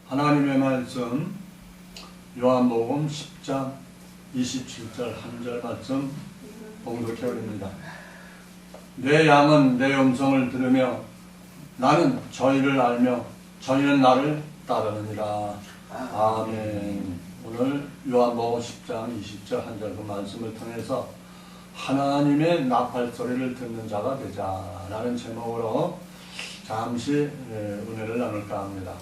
하나님의 말씀 요한복음 10장 27절 한 절 말씀 봉독해 올립니다. 내 양은 내 음성을 들으며 나는 저희를 알며 저희는 나를 따르느니라. 아멘. 오늘 요한복음 10장 20절 한 절 그 말씀을 통해서 하나님의 나팔 소리를 듣는 자가 되자라는 제목으로 잠시 은혜를 나눌까 합니다.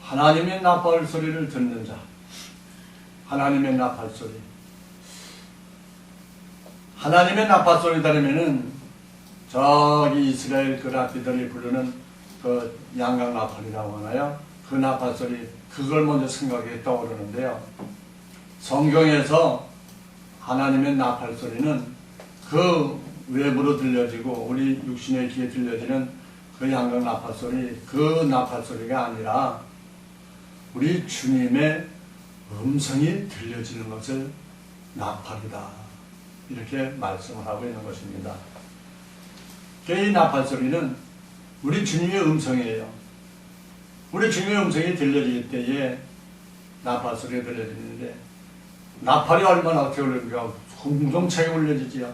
하나님의 나팔 소리를 듣는 자, 하나님의 나팔 소리. 하나님의 나팔 소리 들으면은 저기 이스라엘 그 랍비들이 부르는 그 양각 나팔이라고 하나요? 그 나팔 소리, 그걸 먼저 생각이 떠오르는데요. 성경에서 하나님의 나팔 소리는 그 외부로 들려지고 우리 육신의 귀에 들려지는 그 양각 나팔 소리, 그 나팔 소리가 아니라 우리 주님의 음성이 들려지는 것을 나팔이다, 이렇게 말씀을 하고 있는 것입니다. 이 나팔 소리는 우리 주님의 음성이에요. 우리 주님의 음성이 들려질 때에 나팔 소리가 들려지는데, 나팔이 얼마나 어떻게 울립니까? 우렁차게 울려지지요.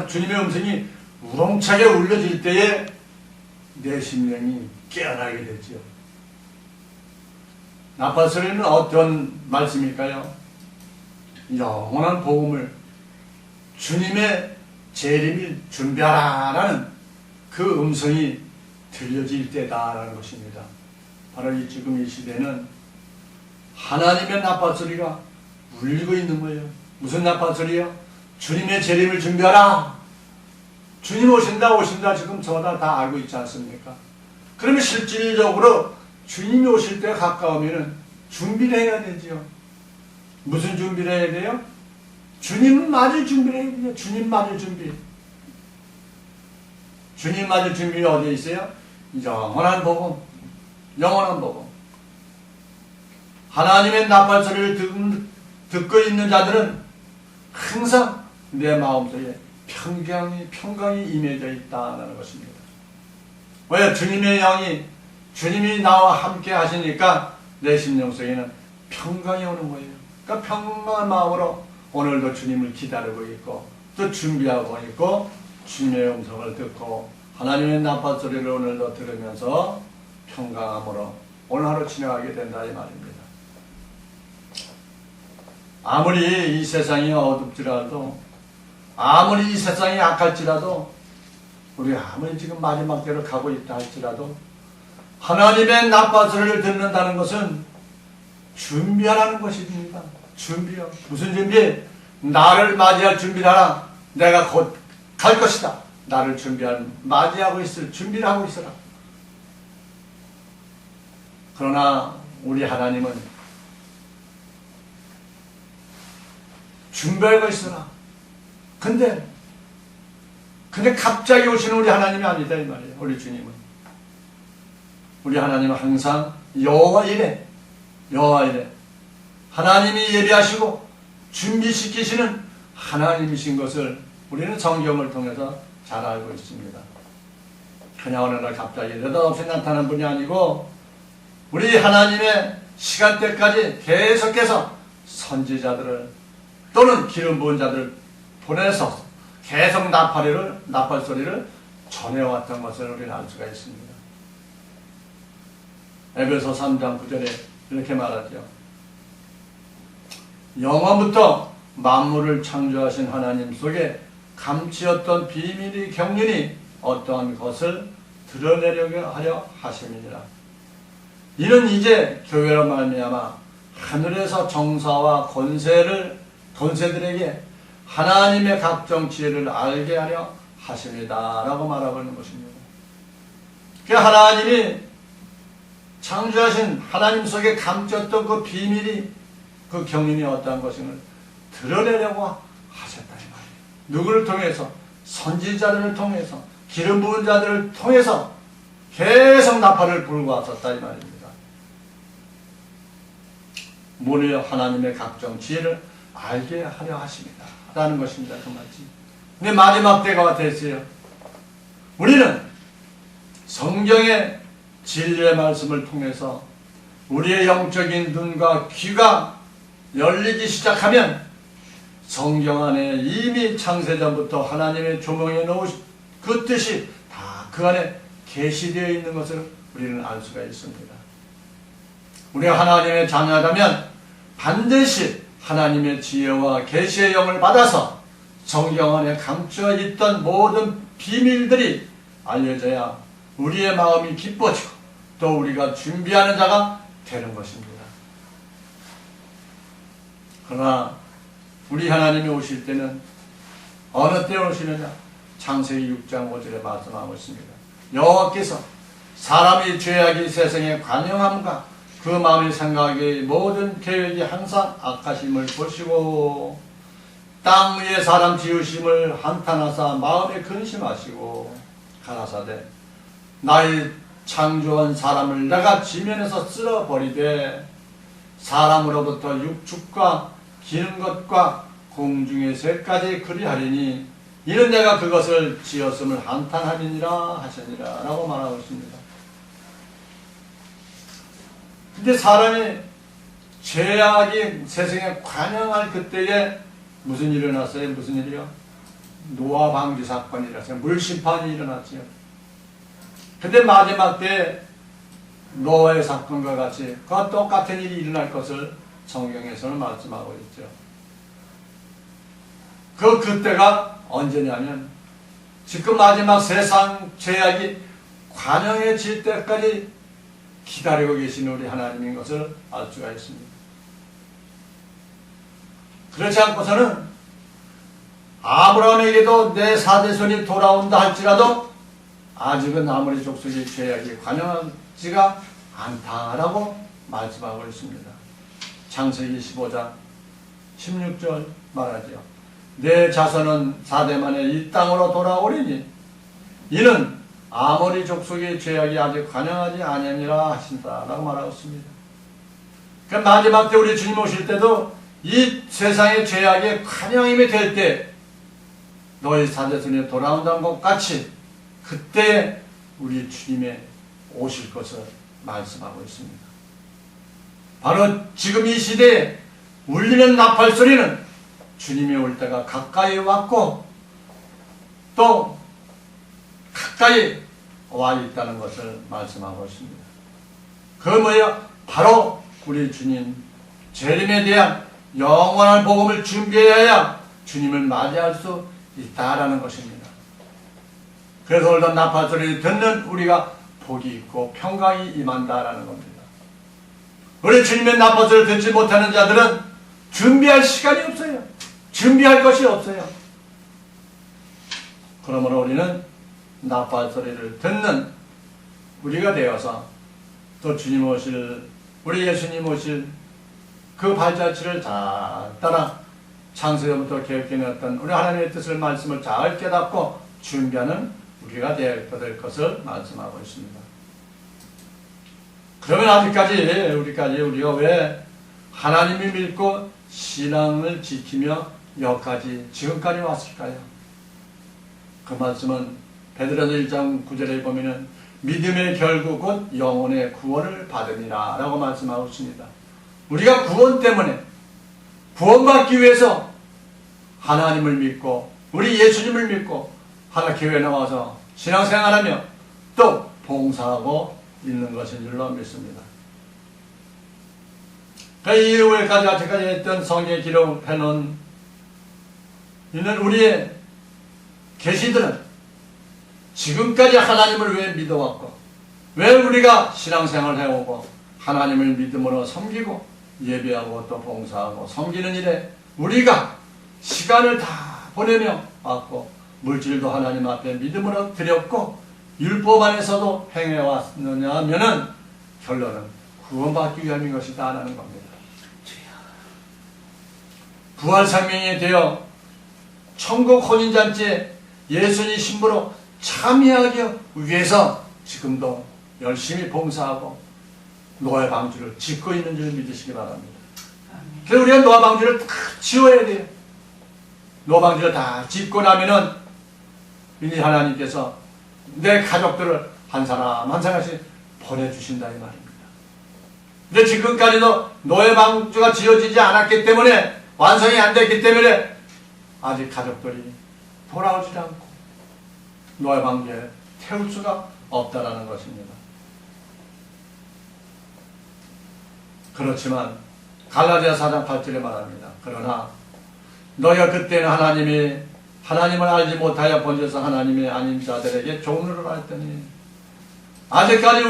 주님의 음성이 우렁차게 울려질 때에 내 심령이 깨어나게 되지요. 나팔 소리는 어떤 말씀일까요? 영원한 복음을, 주님의 재림을 준비하라라는 그 음성이 들려질 때다라는 것입니다. 바로 지금 이 시대는 하나님의 나팔 소리가 울리고 있는 거예요. 무슨 나팔 소리요? 주님의 재림을 준비하라. 주님 오신다 지금 저다 다 알고 있지 않습니까? 그러면 실질적으로 주님이 오실 때가 가까우면 준비를 해야 되죠. 무슨 준비를 해야 돼요? 주님 맞을 준비를 해야 돼요. 주님 맞을 준비. 주님 맞을 준비가 어디에 있어요? 영원한 복음. 영원한 복음. 하나님의 나팔 소리를 듣고 있는 자들은 항상 내 마음속에 평강이 임해져 있다는 것입니다. 왜? 주님의 영이, 주님이 나와 함께 하시니까 내 심령 속에는 평강이 오는 거예요. 그러니까 평강한 마음으로 오늘도 주님을 기다리고 있고 또 준비하고 있고 주님의 음성을 듣고 하나님의 나팔 소리를 오늘도 들으면서 평강함으로 오늘 하루 지나가게 된다 이 말입니다. 아무리 이 세상이 어둡지라도, 아무리 이 세상이 악할지라도, 우리 아무리 지금 마지막 때로 가고 있다 할지라도 하나님의 나팔 소리를 듣는다는 것은 준비하라는 것입니다. 준비요. 무슨 준비? 나를 맞이할 준비를 하라. 내가 곧 갈 것이다. 나를 맞이하고 있을 준비를 하고 있어라. 그러나 우리 하나님은 준비하고 있어라. 근데 갑자기 오시는 우리 하나님이 아니다 이 말이에요. 우리 주님은. 우리 하나님은 항상 여호와 이래. 하나님이 예비하시고 준비시키시는 하나님이신 것을 우리는 성경을 통해서 잘 알고 있습니다. 그냥 어느 날 갑자기 느닷없이 나타난 분이 아니고 우리 하나님의 시간대까지 계속해서 선지자들을 또는 기름 부은 자들을 보내서 계속 나팔 소리를 전해왔던 것을 우리는 알 수가 있습니다. 에베소 3장 9절에 이렇게 말하죠. 영원부터 만물을 창조하신 하나님 속에 감추었던 비밀의 경륜이 어떠한 것을 드러내려고 하려 하심이니라. 이는 이제 교회로 말미암아 하늘에서 정사와 권세들에게 하나님의 각종 지혜를 알게 하려 하십니다 라고 말하고 있는 것입니다. 그 하나님이 창조하신 하나님 속에 감췄던 그 비밀이, 그 경륜이 어떠한 것인을 드러내려고 하셨다 이 말이에요. 누구를 통해서? 선지자들을 통해서, 기름 부은 자들을 통해서 계속 나팔을 불고 왔었다 이 말입니다. 모르여 하나님의 각종 지혜를 알게 하려 하십니다 라는 것입니다. 그 말씀. 근데 마지막 때가 됐어요. 우리는 성경에 진리의 말씀을 통해서 우리의 영적인 눈과 귀가 열리기 시작하면 성경 안에 이미 창세전부터 하나님의 조명해 놓으신 그 뜻이 다 그 안에 계시되어 있는 것을 우리는 알 수가 있습니다. 우리가 하나님의 자녀라면 반드시 하나님의 지혜와 계시의 영을 받아서 성경 안에 감추어 있던 모든 비밀들이 알려져야 우리의 마음이 기뻐지고 또 우리가 준비하는 자가 되는 것입니다. 그러나 우리 하나님이 오실 때는 어느 때 오시느냐? 창세기 6장 5절에 말씀하고 있습니다. 여호와께서 사람이 죄악이 세상에 관영함과 그 마음의 생각의 모든 계획이 항상 악하심을 보시고 땅 위에 사람 지으심을 한탄하사 마음에 근심하시고 가라사대 나의 창조한 사람을 내가 지면에서 쓸어버리되 사람으로부터 육축과 기는 것과 공중의 새까지 그리하리니 이는 내가 그것을 지었음을 한탄함이니라 하시니라 라고 말하고 있습니다. 근데 사람이 죄악이 세상에 관영할 그때에 무슨 일이 일어났어요? 무슨 일이요? 노아 방주 사건이 일어났어요. 물심판이 일어났죠. 근데 마지막 때 노아의 사건과 같이 그와 똑같은 일이 일어날 것을 성경에서는 말씀하고 있죠. 그때가 언제냐면 지금 마지막 세상 죄악이 관영해질 때까지 기다리고 계신 우리 하나님인 것을 알 수가 있습니다. 그렇지 않고서는 아브라함에게도 내 사대손이 돌아온다 할지라도 아직은 아무리 족속의 죄악이 관영하지가 않다라고 말씀하고 있습니다. 창세기 15장 16절 말하죠. 내 자손은 4대 만에 이 땅으로 돌아오리니 이는 아모리 족속의 죄악이 아직 관영하지 아니하니라 하신다라고 말하고 있습니다. 그 마지막 때 우리 주님 오실 때도 이 세상의 죄악이 관영임이 될 때 너희 사대손이 돌아온다는 것 같이 그때 우리 주님의 오실 것을 말씀하고 있습니다. 바로 지금 이 시대에 울리는 나팔 소리는 주님이 올 때가 가까이 왔고 또 가까이 와 있다는 것을 말씀하고 있습니다. 그 뭐예요? 바로 우리 주님 재림에 대한 영원한 복음을 준비해야 주님을 맞이할 수 있다라는 것입니다. 그래서 올던 나팔 소리를 듣는 우리가 복이 있고 평강이 임한다라는 겁니다. 우리 주님의 나팔 소리를 듣지 못하는 자들은 준비할 시간이 없어요. 준비할 것이 없어요. 그러므로 우리는 나팔 소리를 듣는 우리가 되어서 또 주님 오실 우리 예수님 오실 그 발자취를 잘 따라 창세전부터 계획해놨던 우리 하나님의 뜻을 말씀을 잘 깨닫고 준비하는 우리가 될 것을 말씀하고 있습니다. 그러면 아직까지 우리가 왜 하나님을 믿고 신앙을 지키며 여기까지 지금까지 왔을까요? 그 말씀은 베드로전서 1장 9절에 보면은 믿음의 결국 곧 영혼의 구원을 받으니라 라고 말씀하고 있습니다. 우리가 구원 때문에 구원받기 위해서 하나님을 믿고 우리 예수님을 믿고 하나 교회에 나와서 신앙생활하며 또 봉사하고 있는 것인 줄로 믿습니다. 그 이후에까지 아직까지 했던 성경에 기록해놓은 있는 우리의 계시들은 지금까지 하나님을 왜 믿어왔고 왜 우리가 신앙생활을 해오고 하나님을 믿음으로 섬기고 예배하고 또 봉사하고 섬기는 일에 우리가 시간을 다 보내며 왔고 물질도 하나님 앞에 믿음으로 드렸고 율법 안에서도 행해왔느냐 하면은 결론은 구원받기 위함인 것이다 라는 겁니다. 부활생명이 되어 천국 혼인잔치에 예수님 신부로 참여하기 위해서 지금도 열심히 봉사하고 노아 방주를 짓고 있는 줄 믿으시기 바랍니다. 그래서 우리가 노아 방주를 다 지어야 돼요. 노아 방주를 다 짓고 나면은 이제 하나님께서 내 가족들을 한 사람 한 사람씩 보내주신다 이 말입니다. 근데 지금까지도 노예 방주가 지어지지 않았기 때문에, 완성이 안 됐기 때문에 아직 가족들이 돌아오지 않고 노예 방주에 태울 수가 없다라는 것입니다. 그렇지만 갈라디아 4장 8절에 말합니다. 그러나 너희가 그때는 하나님을 알지 못하여 번져서 하나님이 아닌 자들에게 종로를 하였더니, 아직까지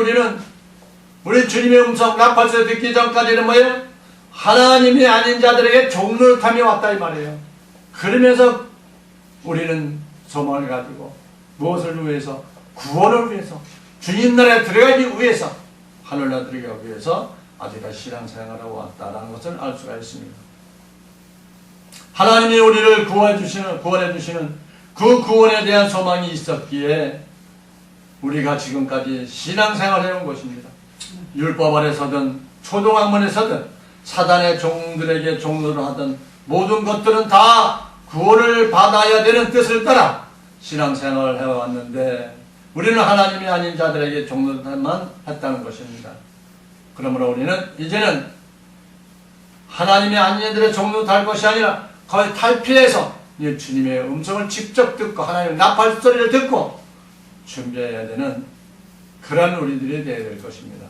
우리 주님의 음성 나팔소리 듣기 전까지는 뭐예요? 하나님이 아닌 자들에게 종로를 타며 왔다 이 말이에요. 그러면서 우리는 소망을 가지고 무엇을 위해서? 구원을 위해서, 주님 나라에 들어가기 위해서, 하늘나라에 들어가기 위해서 아직까지 신앙생활하고 왔다라는 것을 알 수가 있습니다. 하나님이 우리를 구원해 주시는 그 구원에 대한 소망이 있었기에 우리가 지금까지 신앙생활을 해온 것입니다. 율법 아래서든 초등학문에서든 사단의 종들에게 종로를 하던 모든 것들은 다 구원을 받아야 되는 뜻을 따라 신앙생활을 해왔는데, 우리는 하나님이 아닌 자들에게 종로만 했다는 것입니다. 그러므로 우리는 이제는 하나님이 아닌 자들의 종로 달 것이 아니라 거의 탈피해서 주님의 음성을 직접 듣고 하나님의 나팔소리를 듣고 준비해야 되는 그런 우리들이 되어야 될 것입니다.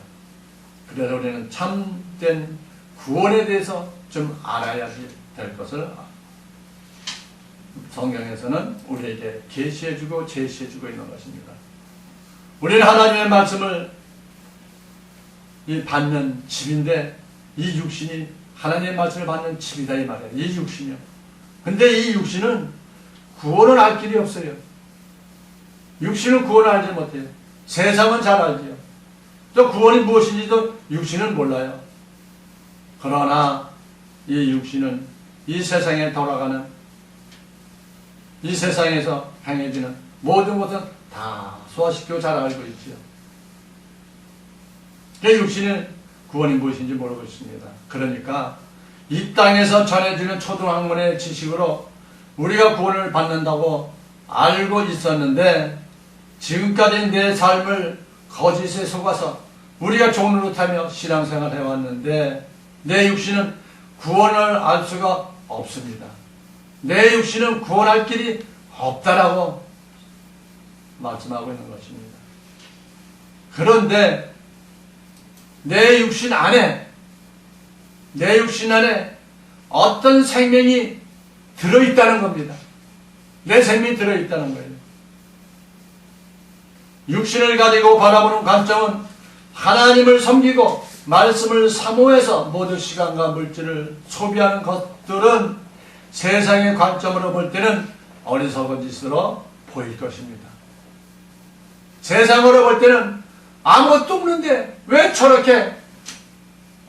그래서 우리는 참된 구원에 대해서 좀 알아야 될 것을 성경에서는 우리에게 계시해주고 제시해주고 있는 것입니다. 우리는 하나님의 말씀을 받는 집인데, 이 육신이 하나님의 말씀을 받는 집이다 이 말이에요. 이 육신이요. 근데 이 육신은 구원을 알 길이 없어요. 육신은 구원을 알지 못해요. 세상은 잘 알지요. 또 구원이 무엇인지도 육신은 몰라요. 그러나 이 육신은 이 세상에 돌아가는, 이 세상에서 행해지는 모든 것은 다 소화시키고 잘 알고 있지요. 그 육신은 구원이 무엇인지 모르고 있습니다. 그러니까 이 땅에서 전해지는 초등학문의 지식으로 우리가 구원을 받는다고 알고 있었는데, 지금까지 내 삶을 거짓에 속아서 우리가 종로를 타며 신앙생활을 해왔는데, 내 육신은 구원을 알 수가 없습니다. 내 육신은 구원할 길이 없다라고 말씀하고 있는 것입니다. 그런데 내 육신 안에 어떤 생명이 들어있다는 겁니다. 내 생명이 들어있다는 거예요. 육신을 가지고 바라보는 관점은 하나님을 섬기고 말씀을 사모해서 모든 시간과 물질을 소비하는 것들은 세상의 관점으로 볼 때는 어리석은 짓으로 보일 것입니다. 세상으로 볼 때는 아무것도 없는데 왜 저렇게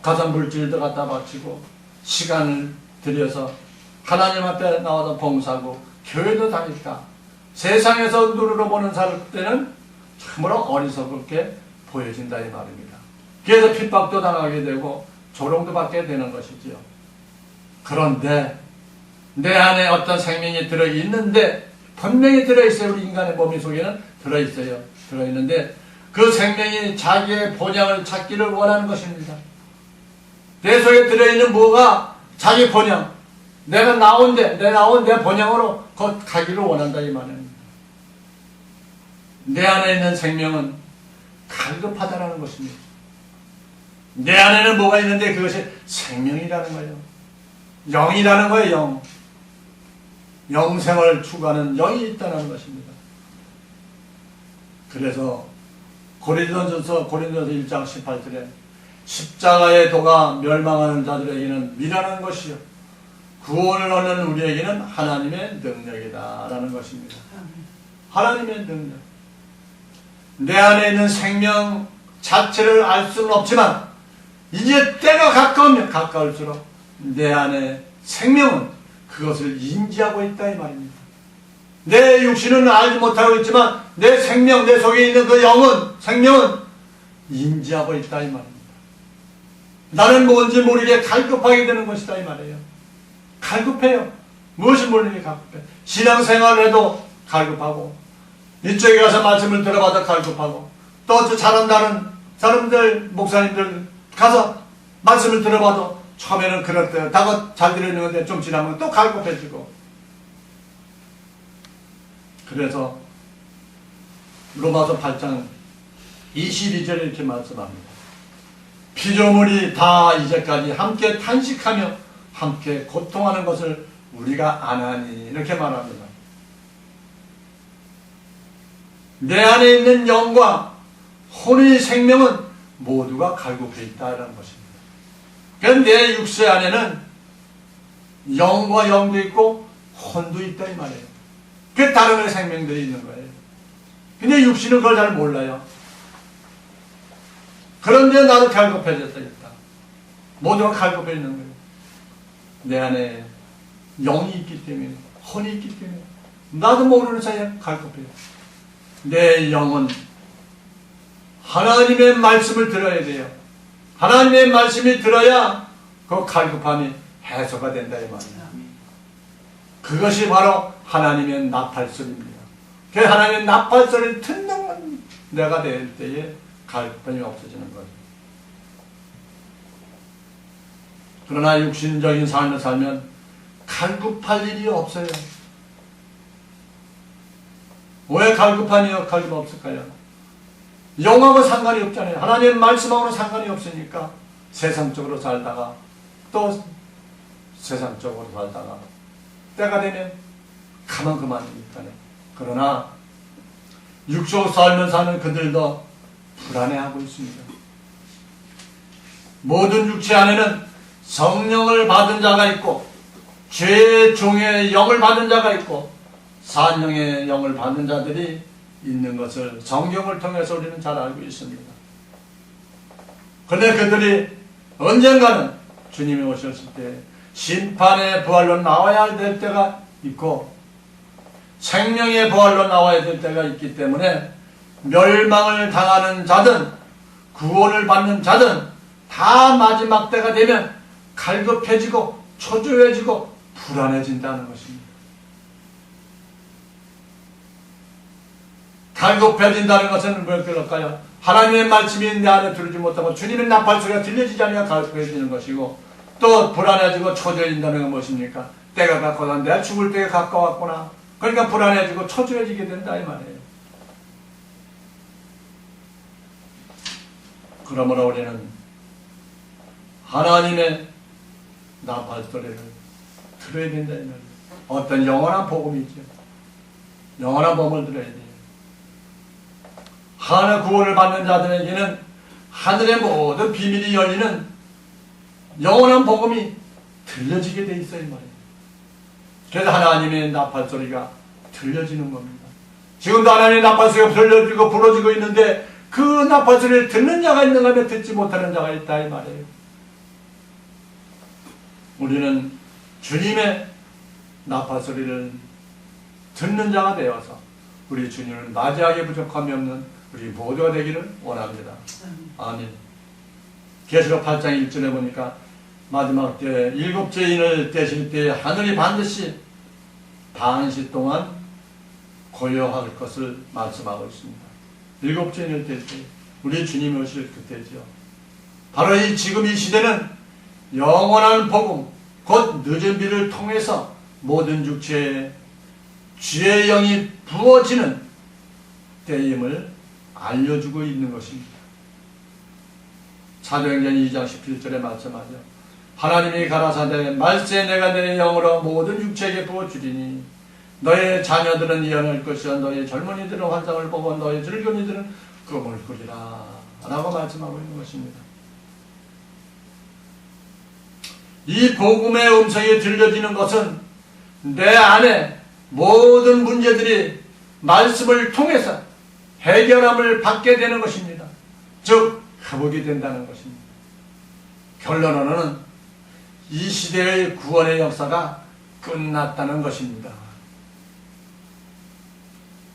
가산 물질도 갖다 바치고 시간을 들여서 하나님 앞에 나와서 봉사하고 교회도 다닐까? 세상에서 눈으로 보는 사람 때는 참으로 어리석게 보여진다 이 말입니다. 그래서 핍박도 당하게 되고 조롱도 받게 되는 것이지요. 그런데 내 안에 어떤 생명이 들어있는데, 분명히 들어있어요. 우리 인간의 몸 속에는 들어있어요. 들어있는데 그 생명이 자기의 본향을 찾기를 원하는 것입니다. 내 속에 들어있는 뭐가 자기 본향, 내 나온 내 본향으로 곧 가기를 원한다 이 말입니다. 내 안에 있는 생명은 갈급하다는 것입니다. 내 안에는 뭐가 있는데 그것이 생명이라는 거예요. 영이라는 거예요. 영생을 추구하는 영이 있다는 것입니다. 그래서 고린도전서 1장 18절에 십자가의 도가 멸망하는 자들에게는 미련한 것이요 구원을 얻는 우리에게는 하나님의 능력이다 라는 것입니다. 하나님의 능력. 내 안에 있는 생명 자체를 알 수는 없지만 이제 때가 가까우면 가까울수록 내 안에 생명은 그것을 인지하고 있다 이 말입니다. 내 육신은 알지 못하고 있지만 내 생명, 내 속에 있는 그 영은, 생명은 인지하고 있다 이 말입니다. 나는 뭔지 모르게 갈급하게 되는 것이다 이 말이에요. 갈급해요. 무엇이 모르게 갈급해. 신앙생활을 해도 갈급하고, 이쪽에 가서 말씀을 들어봐도 갈급하고, 또 잘한다는 사람들, 목사님들 가서 말씀을 들어봐도 처음에는 그렇다고 잘 들어있는데 좀 지나면 또 갈급해지고. 그래서 로마서 8장 22절에 이렇게 말씀합니다. 피조물이 다 이제까지 함께 탄식하며 함께 고통하는 것을 우리가 아나니, 이렇게 말합니다. 내 안에 있는 영과 혼의 생명은 모두가 갈급해 있다라는 것입니다. 그러니까 내 육체 안에는 영과 영도 있고 혼도 있다 이 말이에요. 그 다른 생명들이 있는 거예요. 근데 육신은 그걸 잘 몰라요. 그런데 나도 갈급해졌다. 모두가 갈급해 있는 거예요. 내 안에 영이 있기 때문에, 혼이 있기 때문에 나도 모르는 사이에 갈급해요. 내 영은 하나님의 말씀을 들어야 돼요. 하나님의 말씀이 들어야 그 갈급함이 해소가 된다 이 말이에요. 그것이 바로 하나님의 나팔소리입니다. 그 하나님의 나팔소리를 듣는 내가 될 때에 갈급함이 없어지는 거죠. 그러나 육신적인 삶을 살면 갈급할 일이 없어요. 왜 갈급하니요? 갈급 없을까요? 영하고 상관이 없잖아요. 하나님의 말씀하고는 상관이 없으니까 세상적으로 살다가 또 세상적으로 살다가 때가 되면 가만 그만이니까요. 그러나 육적 삶을 사는 그들도 불안해하고 있습니다. 모든 육체 안에는 성령을 받은 자가 있고 죄의 종의 영을 받은 자가 있고 산영의 영을 받는 자들이 있는 것을 성경을 통해서 우리는 잘 알고 있습니다. 그런데 그들이 언젠가는 주님이 오셨을 때 심판의 부활로 나와야 될 때가 있고 생명의 부활로 나와야 될 때가 있기 때문에 멸망을 당하는 자든 구원을 받는 자든 다 마지막 때가 되면 갈급해지고 초조해지고 불안해진다는 것입니다. 갈급해진다는 것은 왜 그럴까요? 하나님의 말씀이 내 안에 들어오지 못하고 주님의 나팔소리가 들려지지 않으면 갈급해지는 것이고 또 불안해지고 초조해진다는 건 무엇입니까? 때가 가까워 내가 죽을 때가 가까웠구나. 그러니까 불안해지고 초조해지게 된다 이 말이에요. 그러므로 우리는 하나님의 나팔소리를 들어야 된다 이 말이에요. 어떤 영원한 복음이죠. 영원한 복음을 들어야 돼요. 하나님의 구원을 받는 자들에게는 하늘의 모든 비밀이 열리는 영원한 복음이 들려지게 돼 있어요 말이에요. 그래서 하나님의 나팔소리가 들려지는 겁니다. 지금도 하나님의 나팔소리가 들려지고 부러지고 있는데 그 나팔소리를 듣는 자가 있는가 하면 듣지 못하는 자가 있다 이 말이에요. 우리는 주님의 나팔소리를 듣는 자가 되어서 우리 주님을 맞이하기에 부족함이 없는 우리 모두가 되기를 원합니다. 아멘. 계시록 8장 1절에 보니까 마지막 때 일곱째 인을 떼실 때 하늘이 반드시 반시 동안 고요할 것을 말씀하고 있습니다. 일곱째 인을 뗄 때 우리 주님이 오실 그때죠. 바로 지금 이 시대는 영원한 복음 곧 늦은 비를 통해서 모든 육체에 주의 영이 부어지는 때임을 알려주고 있는 것입니다. 사도행전 2장 17절에 말씀하죠. 하나님이 가라사대 말세 내가 내 영으로 모든 육체에게 부어주리니 너의 자녀들은 예언할 것이요 너의 젊은이들은 환상을 보고 너의 늙은이들은 꿈을 꾸리라 라고 말씀하고 있는 것입니다. 이 복음의 음성이 들려지는 것은 내 안에 모든 문제들이 말씀을 통해서 해결함을 받게 되는 것입니다. 즉 회복이 된다는 것입니다. 결론으로는 이 시대의 구원의 역사가 끝났다는 것입니다.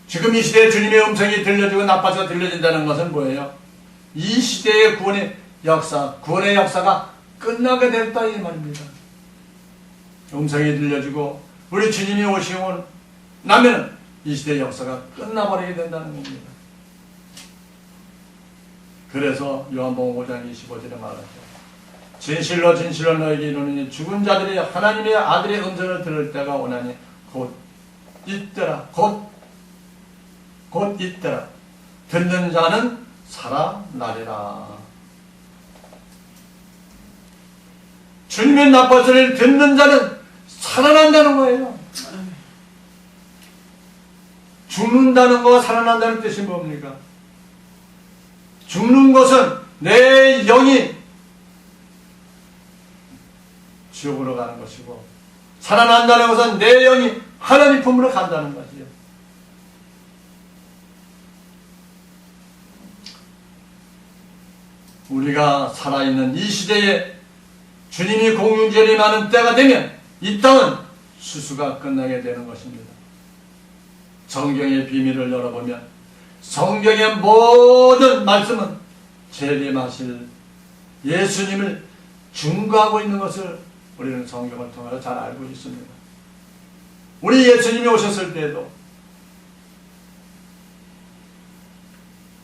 지금 이 시대에 주님의 음성이 들려지고 나빠져서 들려진다는 것은 뭐예요? 이 시대의 구원의 역사가 끝나게 됐다 이 말입니다. 음성이 들려지고 우리 주님이 오시고 나면 이 시대의 역사가 끝나버리게 된다는 겁니다. 그래서 요한복음 5장 25절에 말하죠. 진실로 진실로 너에게 이르노니 죽은 자들이 하나님의 아들의 음성을 들을 때가 오나니 곧 있더라. 곧 있더라. 듣는 자는 살아나리라. 주님의 나팔 소리를 듣는 자는 살아난다는 거예요. 죽는다는 거와 살아난다는 뜻이 뭡니까? 죽는 것은 내 영이 지옥으로 가는 것이고, 살아난다는 것은 내 영이 하나님 품으로 간다는 것이요. 우리가 살아있는 이 시대에 주님이 공중재림하는 때가 되면 이 땅은 수수가 끝나게 되는 것입니다. 성경의 비밀을 열어보면 성경의 모든 말씀은 재림하실 예수님을 증거하고 있는 것을 우리는 성경을 통해서 잘 알고 있습니다. 우리 예수님이 오셨을 때에도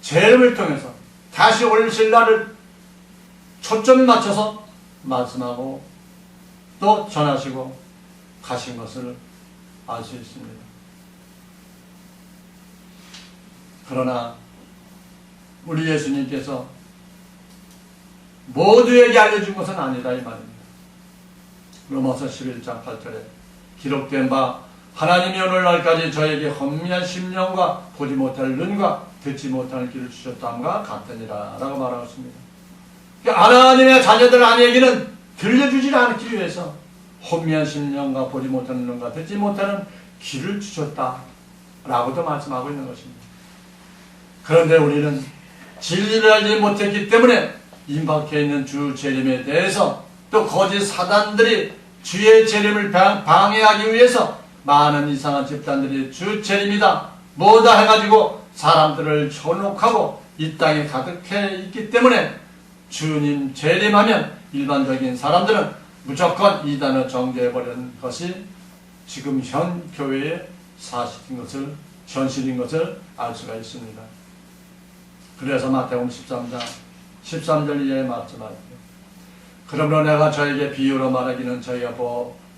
재림을 통해서 다시 오실 날을 초점 맞춰서 말씀하고 또 전하시고 가신 것을 알 수 있습니다. 그러나 우리 예수님께서 모두에게 알려준 것은 아니다 이 말입니다. 로마서 11장 8절에 기록된 바 하나님이 오늘날까지 저에게 헌미한 심령과 보지 못할 눈과 듣지 못할 귀를 주셨다함과 같으니라 라고 말하고 있습니다. 하나님의 자녀들 아니에게는 들려주지 않기 위해서 혼미한 심령과 보지 못하는 눈과 듣지 못하는 귀를 주셨다 라고도 말씀하고 있는 것입니다. 그런데 우리는 진리를 알지 못했기 때문에 임박해 있는 주 재림에 대해서 또 거짓 사단들이 주의 재림을 방해하기 위해서 많은 이상한 집단들이 주 재림이다 뭐다 해가지고 사람들을 현혹하고 이 땅에 가득해 있기 때문에 주님 재림하면 일반적인 사람들은 무조건 이단을 정죄해버리는 것이 지금 현 교회의 사실인 것을, 현실인 것을 알 수가 있습니다. 그래서 마태복음 13장 13절 이하에 말씀하죠. 그러므로 내가 저에게 비유로 말하기는 저희가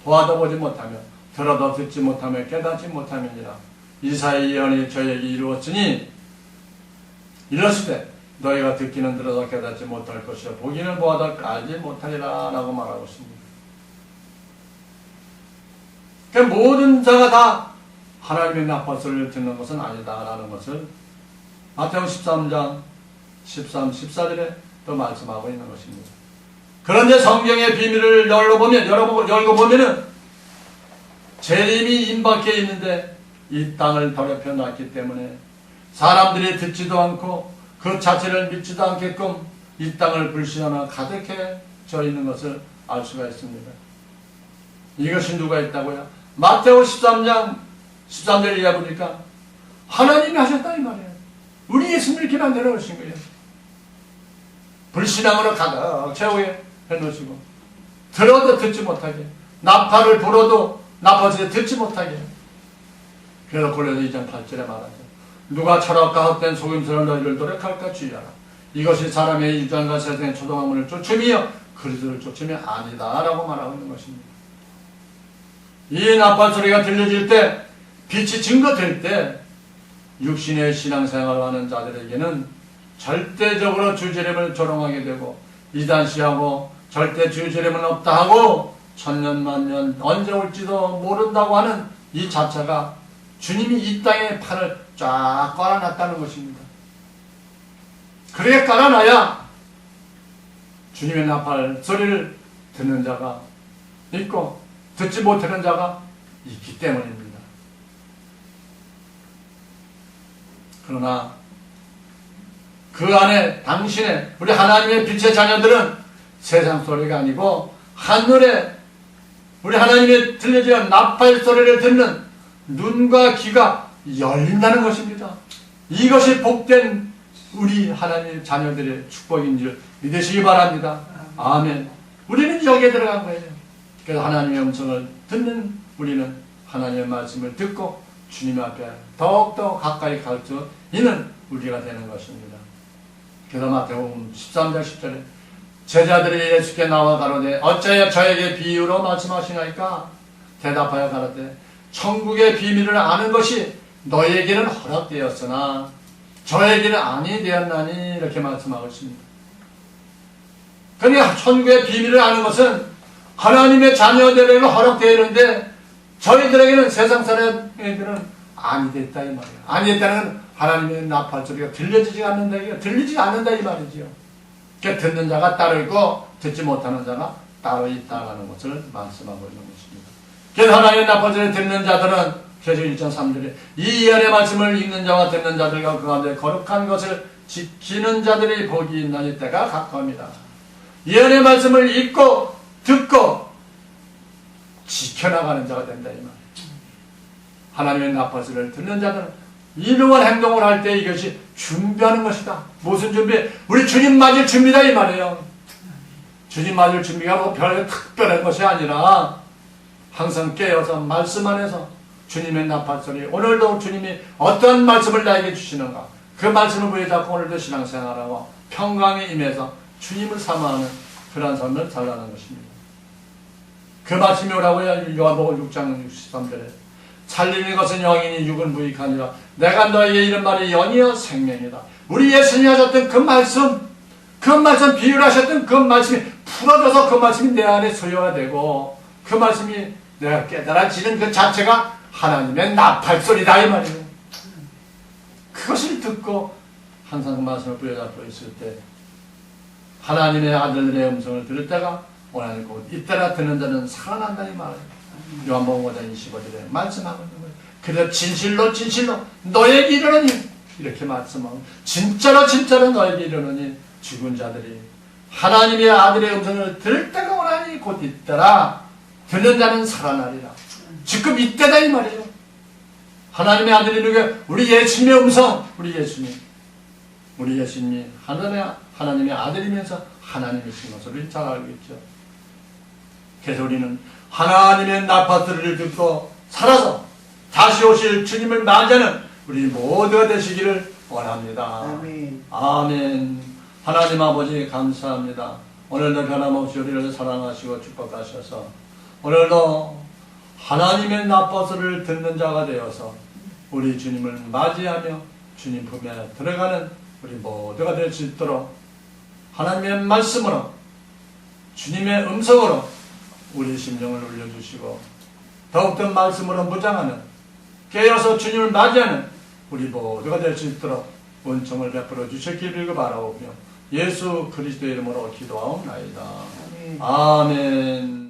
보아도 보지 못하며 들어도 듣지 못하며 깨닫지 못하면이라. 이사의 예언이 저에게 이루었으니 이르시되 너희가 듣기는 들어도 깨닫지 못할 것이요 보기는 보아도 알지 못하리라 라고 말하고 있습니다. 그러니까 모든 자가 다 하나님의 나팔 소리를 듣는 것은 아니다 라는 것을 마태복음 13장 13, 14절에 또 말씀하고 있는 것입니다. 그런데 성경의 비밀을 열고 보면은 재림이 임박해 있는데 이 땅을 더럽혀 놨기 때문에 사람들이 듣지도 않고 그 자체를 믿지도 않게끔 이 땅을 불신하며 가득해져 있는 것을 알 수가 있습니다. 이것이 누가 있다고요? 마태복음 13장 13절 이하 보니까 하나님이 하셨다 이 말이에요. 우리 예수님을 이렇게 만들어 놓으신 거예요. 불신앙으로 가득 채우게 해놓으시고 들어도 듣지 못하게 나팔을 불어도 나팔을 듣지 못하게. 그래서 골로새 2장 8절에 말하죠. 누가 철학과 헛된 속임수로 너희를 노력할까 주의하라. 이것이 사람의 유전과 세상의 초동학문을 쫓음이여 그리스도를 쫓음이 아니다 라고 말하고 있는 것입니다. 이 나팔 소리가 들려질 때 빛이 증거될 때 육신의 신앙생활을 하는 자들에게는 절대적으로 주재림을 조롱하게 되고 이단시하고 절대 주재림은 없다 하고 천년 만년 언제 올지도 모른다고 하는 이 자체가 주님이 이 땅에 판을 쫙 깔아놨다는 것입니다. 그렇게 깔아놔야 주님의 나팔 소리를 듣는 자가 있고 듣지 못하는 자가 있기 때문입니다. 그러나 그 안에 당신의 우리 하나님의 빛의 자녀들은 세상 소리가 아니고 하늘에 우리 하나님의 들려지는 나팔 소리를 듣는 눈과 귀가 열린다는 것입니다. 이것이 복된 우리 하나님의 자녀들의 축복인 줄 믿으시기 바랍니다. 아멘. 우리는 여기에 들어간 거예요. 그래서 하나님의 음성을 듣는 우리는 하나님의 말씀을 듣고 주님 앞에 더욱더 가까이 갈 수 있는 우리가 되는 것입니다. 그래서 마태복음 13장 10절에 제자들이 예수께 나와 가로되 어찌하여 저에게 비유로 말씀하시나이까? 대답하여 가로되 천국의 비밀을 아는 것이 너에게는 허락되었으나 저에게는 아니 되었나니 이렇게 말씀하고 있습니다. 그러니까 천국의 비밀을 아는 것은 하나님의 자녀들에게는 허락되어 있는데 저희들에게는 세상 사람들은 아니 됐다 이 말이에요. 아니 됐다는 하나님의 나팔 소리가 들리지 않는다 이 말이지요. 그러니까 듣는 자가 따로 있고 듣지 못하는 자가 따로 있다는 것을 말씀하고 있는 것입니다. 그래서 하나님의 나팔 소리를 듣는 자들은 계시록 1장 3절에 이 예언의 말씀을 읽는 자와 듣는 자들과 그 가운데 거룩한 것을 지키는 자들이 복이 있나니 때가 가까웁니다. 예언의 말씀을 읽고 듣고 지켜나가는 자가 된다 이 말이에요. 하나님의 나팔 소리를 듣는 자들은 이러한 행동을 할 때 이것이 준비하는 것이다. 무슨 준비? 우리 주님 맞을 준비다 이 말이에요. 주님 맞을 준비가 뭐 별 특별한 것이 아니라 항상 깨어서 말씀 안에서 주님의 나팔 소리, 오늘도 주님이 어떤 말씀을 나에게 주시는가, 그 말씀을 부여잡고 오늘도 신앙생활하고 평강에 임해서 주님을 사모하는 그런 삶을 살라는 것입니다. 그 말씀이 오라고요. 요한복음 6장 63절에 살리는 것은 영이니 육은 무익하니라. 내가 너에게 이런 말이 영이여 생명이다. 우리 예수님이 하셨던 그 말씀 비유하셨던 그 말씀이 풀어져서 그 말씀이 내 안에 소유가 되고 그 말씀이 내가 깨달아지는 그 자체가 하나님의 나팔소리다 이 말이에요. 그것을 듣고 항상 그 말씀을 부여잡고 있을 때 하나님의 아들들의 음성을 들을 때가 오나니 곧 이때나 듣는 자는 살아난다 이 말이에요. 요한복음 5장 25절에 말씀하고 있는 거예요. 그래서 진실로 너에게 이르노니 이렇게 말씀하고 진짜로 너에게 이르노니 죽은 자들이 하나님의 아들의 음성을 들을 때가 오나니 곧 이때라 듣는 자는 살아나리라. 지금 이때다 이 말이에요. 하나님의 아들이 누구예요? 우리 예수님의 음성, 우리 예수님이 하나님의 아들이면서 하나님이신 것을 우리 잘 알고 있죠. 그래서 우리는 하나님의 나팔소리를 듣고 살아서 다시 오실 주님을 맞이하는 우리 모두가 되시기를 원합니다. 아멘. 하나님 아버지 감사합니다. 오늘도 변함없이 우리를 사랑하시고 축복하셔서 오늘도 하나님의 나팔소리를 듣는 자가 되어서 우리 주님을 맞이하며 주님 품에 들어가는 우리 모두가 될 수 있도록 하나님의 말씀으로 주님의 음성으로 우리 심령을 울려주시고 더욱더 말씀으로 무장하는 깨어서 주님을 맞이하는 우리 모두가 될 수 있도록 은총을 베풀어 주셨기를 바라오며 예수 그리스도의 이름으로 기도하옵나이다. 아멘.